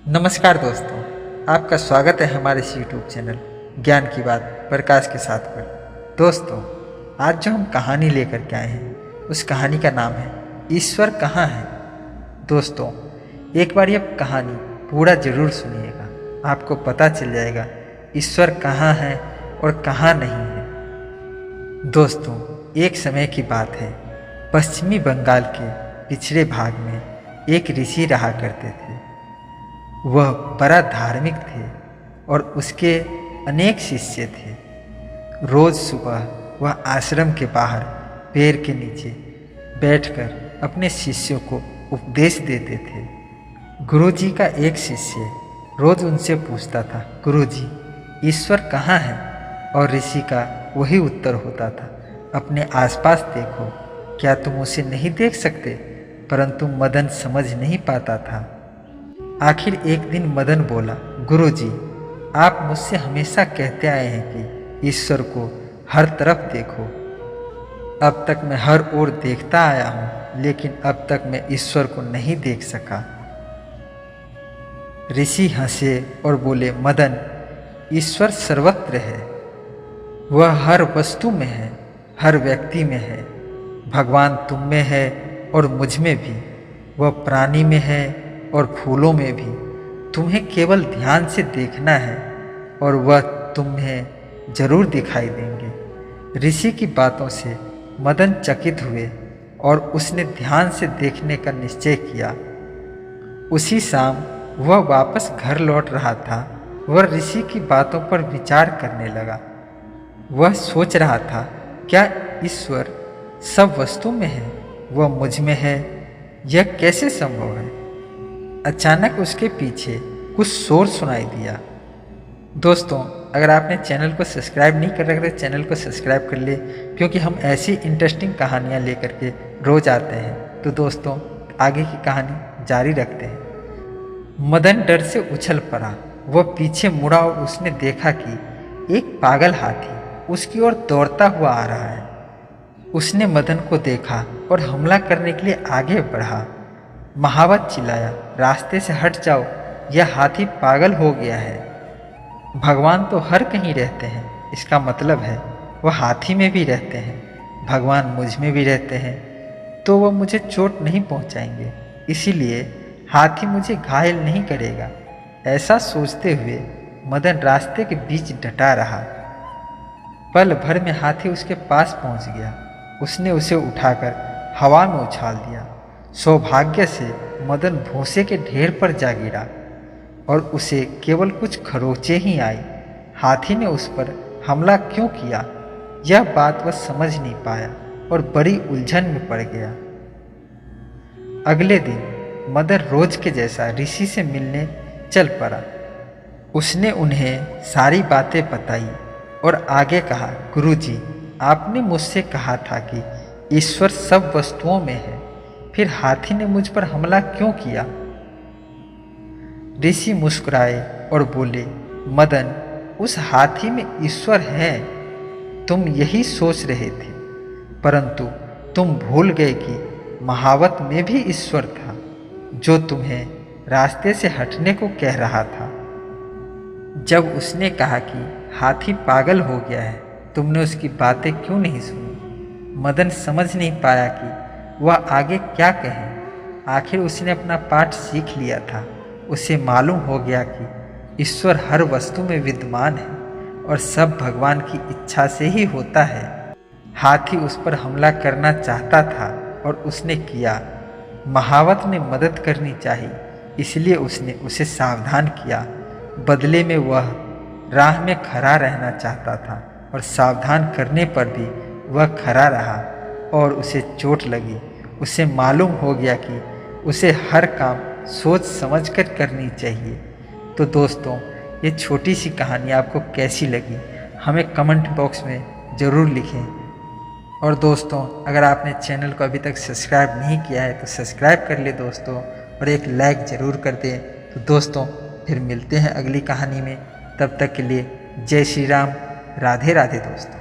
नमस्कार दोस्तों, आपका स्वागत है हमारे इस यूट्यूब चैनल ज्ञान की बात प्रकाश के साथ पर। दोस्तों, आज जो हम कहानी लेकर के आए हैं उस कहानी का नाम है ईश्वर कहाँ है। दोस्तों, एक बार ये कहानी पूरा ज़रूर सुनिएगा, आपको पता चल जाएगा ईश्वर कहाँ है और कहाँ नहीं है। दोस्तों, एक समय की बात है, पश्चिमी बंगाल के पिछड़े भाग में एक ऋषि रहा करते थे। वह बड़ा धार्मिक थे और उसके अनेक शिष्य थे। रोज़ सुबह वह आश्रम के बाहर पेड़ के नीचे बैठकर अपने शिष्यों को उपदेश देते थे। गुरुजी का एक शिष्य रोज़ उनसे पूछता था, गुरुजी ईश्वर कहाँ है? और ऋषि का वही उत्तर होता था, अपने आसपास देखो, क्या तुम उसे नहीं देख सकते? परंतु मदन समझ नहीं पाता था। आखिर एक दिन मदन बोला, गुरुजी आप मुझसे हमेशा कहते आए हैं कि ईश्वर को हर तरफ देखो। अब तक मैं हर ओर देखता आया हूँ, लेकिन अब तक मैं ईश्वर को नहीं देख सका। ऋषि हंसे और बोले, मदन ईश्वर सर्वत्र है, वह हर वस्तु में है, हर व्यक्ति में है। भगवान तुम में है और मुझ में भी, वह प्राणी में है और फूलों में भी। तुम्हें केवल ध्यान से देखना है और वह तुम्हें जरूर दिखाई देंगे। ऋषि की बातों से मदन चकित हुए और उसने ध्यान से देखने का निश्चय किया। उसी शाम वह वापस घर लौट रहा था। वह ऋषि की बातों पर विचार करने लगा। वह सोच रहा था, क्या ईश्वर सब वस्तु में है? वह मुझ में है, यह कैसे संभव है? अचानक उसके पीछे कुछ शोर सुनाई दिया। दोस्तों, अगर आपने चैनल को सब्सक्राइब नहीं कर रखा तो चैनल को सब्सक्राइब कर ले, क्योंकि हम ऐसी इंटरेस्टिंग कहानियाँ लेकर के रोज आते हैं। तो दोस्तों, आगे की कहानी जारी रखते हैं। मदन डर से उछल पड़ा। वह पीछे मुड़ा और उसने देखा कि एक पागल हाथी उसकी ओर दौड़ता हुआ आ रहा है। उसने मदन को देखा और हमला करने के लिए आगे बढ़ा। महावत चिल्लाया, रास्ते से हट जाओ, यह हाथी पागल हो गया है। भगवान तो हर कहीं रहते हैं, इसका मतलब है वह हाथी में भी रहते हैं। भगवान मुझ में भी रहते हैं, तो वह मुझे चोट नहीं पहुंचाएंगे, इसीलिए हाथी मुझे घायल नहीं करेगा। ऐसा सोचते हुए मदन रास्ते के बीच डटा रहा। पल भर में हाथी उसके पास पहुंच गया। उसने उसे उठाकर हवा में उछाल दिया। सौभाग्य से मदन भूसे के ढेर पर जा गिरा और उसे केवल कुछ खरोंचे ही आई। हाथी ने उस पर हमला क्यों किया, यह बात वह समझ नहीं पाया और बड़ी उलझन में पड़ गया। अगले दिन मदन रोज के जैसा ऋषि से मिलने चल पड़ा। उसने उन्हें सारी बातें बताई और आगे कहा, गुरुजी आपने मुझसे कहा था कि ईश्वर सब वस्तुओं में है, फिर हाथी ने मुझ पर हमला क्यों किया? ऋषि मुस्कुराए और बोले, मदन उस हाथी में ईश्वर है, तुम यही सोच रहे थे, परंतु तुम भूल गए कि महावत में भी ईश्वर था, जो तुम्हें रास्ते से हटने को कह रहा था। जब उसने कहा कि हाथी पागल हो गया है, तुमने उसकी बातें क्यों नहीं सुनी? मदन समझ नहीं पाया कि वह आगे क्या कहे। आखिर उसने अपना पाठ सीख लिया था। उसे मालूम हो गया कि ईश्वर हर वस्तु में विद्यमान है और सब भगवान की इच्छा से ही होता है। हाथी उस पर हमला करना चाहता था और उसने किया। महावत ने मदद करनी चाहिए, इसलिए उसने उसे सावधान किया। बदले में वह राह में खड़ा रहना चाहता था और सावधान करने पर भी वह खड़ा रहा और उसे चोट लगी। उसे मालूम हो गया कि उसे हर काम सोच समझकर करनी चाहिए। तो दोस्तों, ये छोटी सी कहानी आपको कैसी लगी हमें कमेंट बॉक्स में ज़रूर लिखें। और दोस्तों, अगर आपने चैनल को अभी तक सब्सक्राइब नहीं किया है तो सब्सक्राइब कर ले दोस्तों, और एक लाइक ज़रूर कर दें। तो दोस्तों, फिर मिलते हैं अगली कहानी में। तब तक के लिए जय श्री राम, राधे राधे दोस्तों।